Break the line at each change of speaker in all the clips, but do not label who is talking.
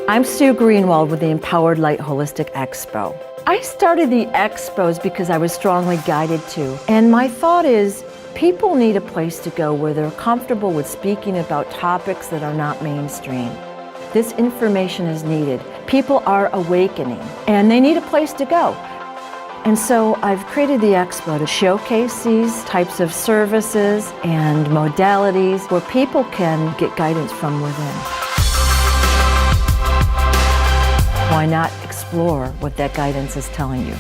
I'm Sue Greenwald with the Empowered Light Holistic Expo. I started the Expos because I was strongly guided to, and my thought is people need a place to go where they're comfortable with speaking about topics that are not mainstream. This information is needed. People are awakening, and they need a place to go. And so I've created the Expo to showcase these types of services and modalities where people can get guidance from within. Why not explore what that guidance is telling you?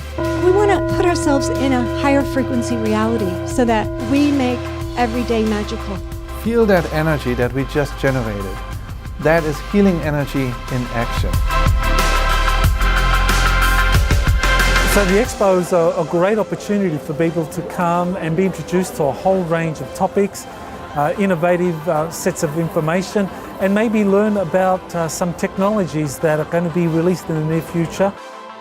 We want to put ourselves in a higher frequency reality so that we make every day magical.
Feel that energy that we just generated. That is healing energy in action.
So the Expo is a great opportunity for people to come and be introduced to a whole range of topics, innovative sets of information, and maybe learn about some technologies that are going to be released in the near future,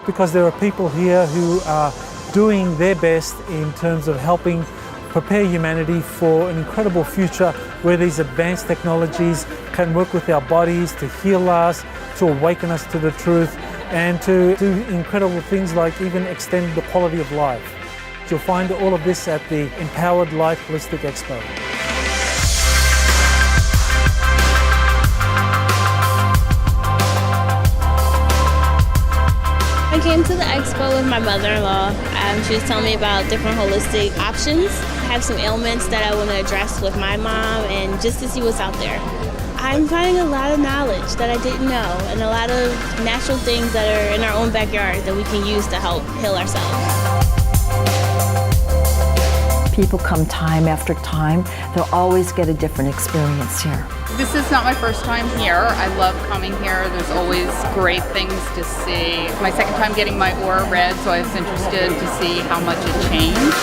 because there are people here who are doing their best in terms of helping prepare humanity for an incredible future where these advanced technologies can work with our bodies to heal us, to awaken us to the truth, and to do incredible things like even extend the quality of life. You'll find all of this at the Empowered Light Holistic Expo.
I came to the Expo with my mother-in-law. She was telling me about different holistic options. I have some ailments that I want to address with my mom and just to see what's out there. I'm finding a lot of knowledge that I didn't know and a lot of natural things that are in our own backyard that we can use to help heal ourselves.
People come time after time. They'll always get a different experience here.
This is not my first time here. I love coming here. There's always great things to see. It's my second time getting my aura read, so I was interested to see how much it changed.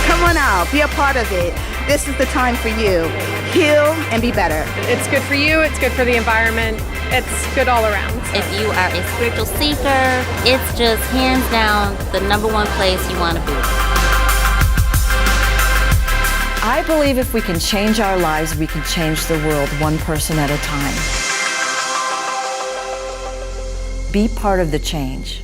Come on out, be a part of it. This is the time for you. Heal and be better.
It's good for you, it's good for the environment, it's good all around.
If you are a spiritual seeker, it's just hands down the #1 place you want to be.
I believe if we can change our lives, we can change the world one person at a time. Be part of the change.